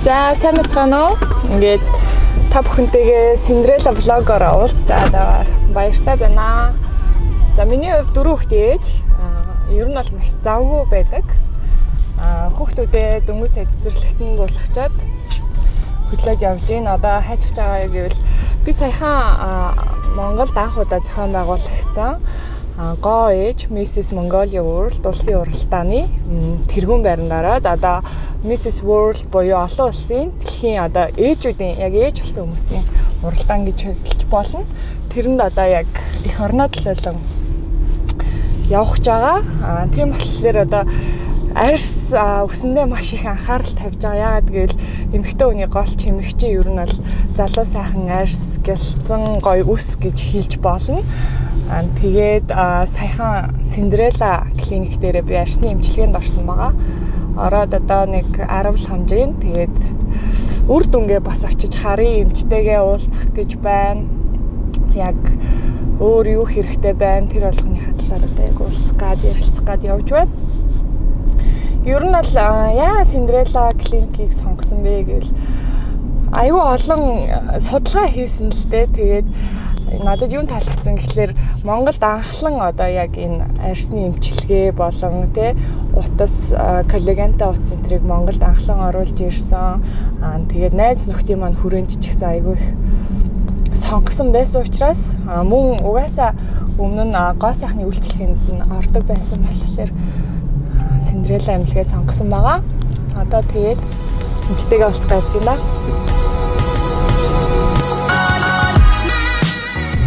За сайн бацгаана уу? Ингээд та бүхэнтэйгээ Cinderella vlog-оор уулзч байгаа баяртай байна. За миний хувьд 4 хүүхдээ ээж. Ер нь бол маш завгүй байдаг. Хүүхдүүдээ дөнгөж цай цэцэрлэгтэн дуулгачаад хөдлөөд явж гин. Одоо хайчих байгаа гэвэл би саяхан Монголд анх удаа зохион байгуулагчсан Go age Mrs Mongolia World улсын уралдааны тэргүүн байрнаараа одоо Mrs World буюу олон улсын дэлхийн одоо ээжүүдийн яг ээж болсон хүмүүсийн уралдаан гэж хөтөлж болно. Тэрэнд одоо яг эх орноо төлөөлөн явах гэж байгаа. Тийм болохоор одоо арьс өсөндөө маш их анхаарал тавьж байгаа. Яагаад гэвэл эмэгтэй хүний гол чимэгчийн ер нь бол залуу сайхан арьс гэлцэн гоё үс гэж хэлж болно. Тэгээд саяхан Cinderella клиник дээр би арьсны эмчилгээнд орсон байгаа. Ороод одоо нэг 10 хонжийн тэгээд үр дүнгээ бас очиж харын эмчтэйгээ уулзах гэж байна. Яг өөр юу хэрэгтэй байна тэр болгоны хадлаар одоо яг уулзах гад ярилцах гад явж байна. Ер нь бол яа Cinderella клиникийг сонгосон бэ гэвэл аюу олон судалгаа хийсэн л дээ. Тэгээд надад юу таалагдсан гэхэлэр Монголд анхлан одоо яг энэ арьсны эмчилгээ болон тэ утас коллагентай утас энтрийг Монголд анхлан оруулж ирсэн. Тэгээд найз нөхдийн маань хүрээнд ч гэсэн айгүй их сонгосон байсан учраас мөн угаасаа өмнө нь гоо сайхны үйлчлэгэнд нь ордог байсан болохоор Cinderella эмчилгээ сонгосон байгаа. Одоо тэгээд эмчтэйгээ уулзах гэж байна.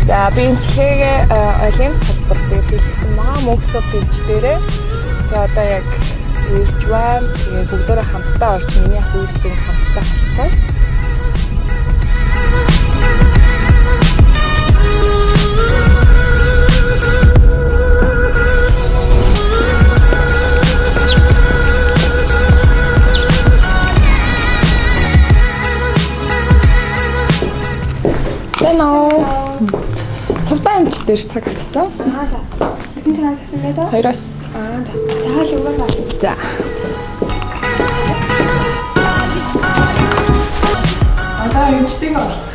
За би эмчилгээгээ олимпс салбар дээр хийлгэсэн байгаа. Мөнгөсөв эмчдэрээ. Тэгээ одоо яг ирж байна. Тэгээ бүгдөө хамтдаа орж миний асуултыг хамтдаа харцгаая. Сувтаа эмч дээр цаг авсан. За. Энэ цагаас авсан байдаг. Хоёроос. За. Заавал өгөө. За. Одоо эмчтэйгээ уулзах.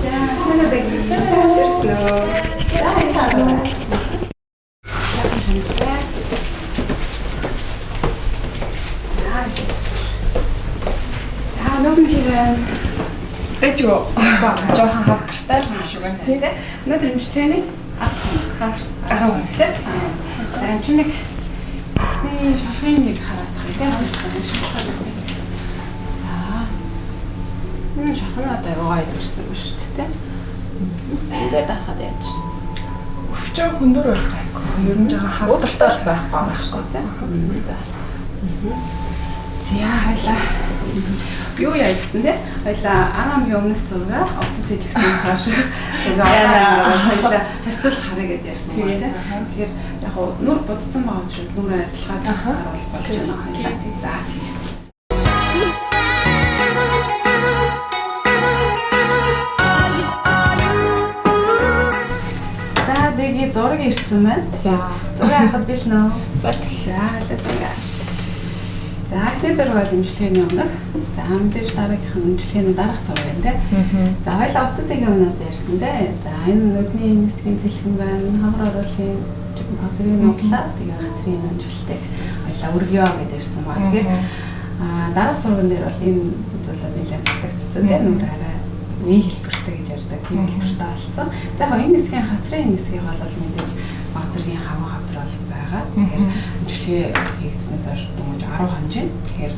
За, санаадаг. Санаадэрснөө. Тэжөө жоохон хавтартай л маш үг байна. Тийм. Өнөөдөр эмчилгээний 10 хүнтэй. За, эмчнийг эцсийн шалгын нэг хараадах юм тийм. За. Шалгын одоо яваа идэрсэн ба шүү дээ. Эндээ дахад яаж. Өвчөө хөндөр болж байгаагүй. Ер нь жоохон хавтартай байх байгаа шүү дээ. За. За хоёлаа юу яа гэсэн те хоёлаа 10 минут өмнөх зургаа офис хийлгэснээс хойш зургаа хоёлаа харьцуулж харъя гэдээ ярьсан байна те. Тэгэхээр яг нүр будсан байгаа учраас нүр арилгаад харуул болж байна хоёлаа. За тийм. За тэгээ зураг ирсэн байна. Тэгэхээр зураг харахад бил нөө. За хоёлаа зураг. За ихний зураг бол эмчилгээний өмнөх. За мэдээж дараагийнх нь эмчилгээний дараах зураг байна те. За хоёлаа утасгийн өмнөөс ярьсан те. За энэ нүдний нисгийн цэлхэн байна. Хамар оруулахын газрын нуглаа. Тэгээ газрын амжилтыг хоёлаа өргөё гэдээ ярьсан ба. Тэгэхээр дараах зурган дээр бол энэ зүйлүүд нэлээд татагдцсан те. Нүр арай V хэлбэртэй гэж ярьдаг. V хэлбэртэй болсон. За энэ нисгийн газрын нисгийг бол мэдээж газрын хаван хавдар бол байгаа. Тэгэхээр эмчилгээ хийгдснээс хойш 10 хонжин. Тэгэхээр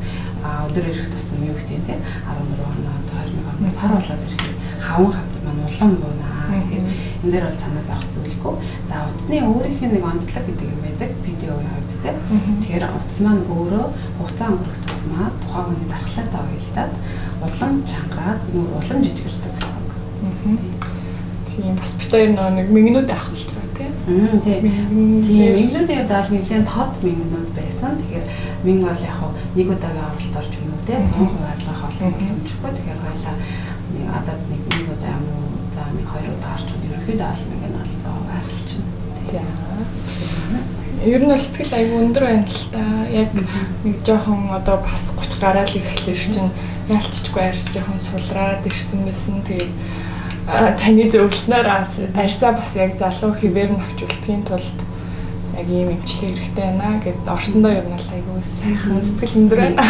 өдөр ирэх тусам юу гэдэг те 14 хоног 21 хоног сар болоод ирэхээр хаван хавдар маань улам буунаа. Тэгэхээр энэ дээр бол санаа зовох зүйлгүй. За утасны өөрийнх нь нэг онцлог гэдэг юм байдаг. Видеогийн хувьд те. Тэгэхээр утас маань өөрөө хугацаа өнгөрөх тусмаа тухайн хүний дархлаатай уялдаад улам чангараад улам жижигэрдэг гэсэн үг. Тийм бас бит хоёр нэг мэгнүүд авах болж байгаа тийм. Тийм. Мэгнүүдийн хувьд бол нэлээд тод мэгнүүд байсан. Тэгэхээр мэн бол яг нэг удаагийн авралт орж юм уу те 100% арилгах боломжгүй. Тэгэхээр хоёлаа одоо нэг удаа юм уу за нэг 2 удаа орчод ерөөхдөө аль мэг нь бол 100% арилж байна. Тийм. Ер нь сэтгэл аягүй өндөр байна л та. Яг нэг жоохон одоо бас 30 гараад ирэхлээр чинь яалтчгүй арьс жоохон сулраад ирсэн байсан. Тэгээд таны зөвлснээр арьсаа бас яг залуу хിവэр нь авч үлдэхийн тулд яг ийм эмчилгээ хэрэгтэй байна гэд орсондоо ер нь л аягүй сайхан сэтгэл өндөр байна.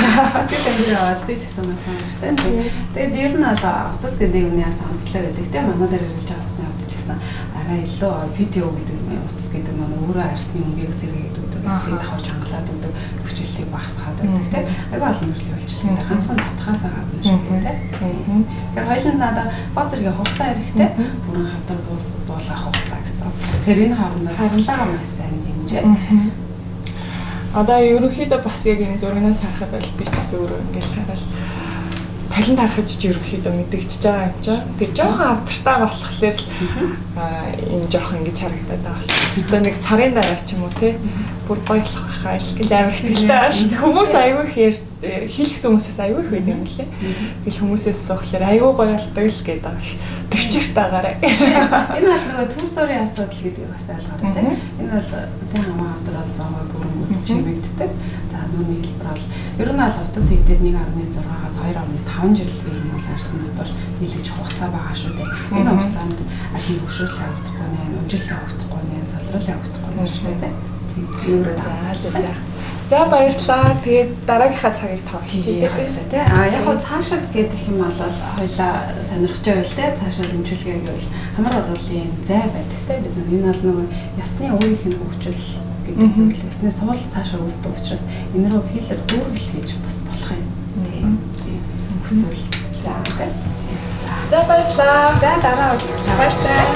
Сэтгэл өндөр аваад би ч гэсэн маш сайн шүү дээ. Тэгээд ер нь бол утас гэдэг юмны онцлог гэдэг тийм манай дээр ирж авцсан авч гэсэн арай илүү видео гэдэг юм утас гэдэг маань өөрөө арьсны өнгийг сэргээд өгдөг. Арьсыг давж хангалаад өгдөг. Хүчлэлтийг багасгаад өгдөг тийм. Аягүй олон төрлийн үйлчлэг. Ганцхан татхаасаа гадна шүү дээ тийм. Тэгэхээр хоёулын надаа бод зэрэг хугацаа хэрэгтэй. Бүрэн хамтар дуулах хугацаа гэсэн. Тэгэхээр энэ хоорондоо харилцаагаа маш сайн одоо ерөнхийдөө бас яг энэ зургаас харахад бол би ч гэсэн өөрөө ингээл хараад талент харахад ч ерөнхийдөө мэдэгдэж байгаа юм чинь. Тэгээ жоохон авдартай болохоор л энэ жоохон ингэж харагдаад байгаа бол зөвхөн нэг сарын дараа ч юм уу те бүр гоёлох байхаа илтгэл амар ихтэй байгаа шүү дээ. Хүмүүс аягүй хийх хүмүүсээс аягүй их байдаг юм лээ. Тэгэл хүмүүсээс сухлаар аягүй гоё болдог л гэдэг байгаа ш. Төвчээрт байгаарай. Энэ бол нөгөө төр зургийн асуудал гэдэг бас ойлгоорой те. Энэ бол тэ хамаа авдрал зовоо бүрэн үс чимэгддэг. За нүуний хэлбэр бол ер нь бол утас хийгдээд 1.6-аас 2.5 жил ер нь бол арьсан дотор нийлгэж хугацаа байгаа шүү дээ. Энэ хугацаанд арьсны хөвшрөл явагдахгүй нэ, өмжилт явагдахгүй нэ, залрал явагдахгүй нэ шүү дээ. За баярлалаа. Тэгээд дараагийнхаа цагийг тооцчихъя тий. Яг хоо цаашид гэдэг юм бол хоёлаа сонирхож байвал тий. Цаашаа дэмжүүлгээ гэвэл хамар оруулын зай байдаг тий. Бид нар энэ бол нөгөө ясны үеийн хөгжил гэдэг зүйл. Ясны суул цаашаа үүсдэг учраас энэ рүү филер дүүргэл хийж бас болох юм. Тий. Хүсвэл. За баярлалаа. За дараа уулзлаа. Баярлалаа.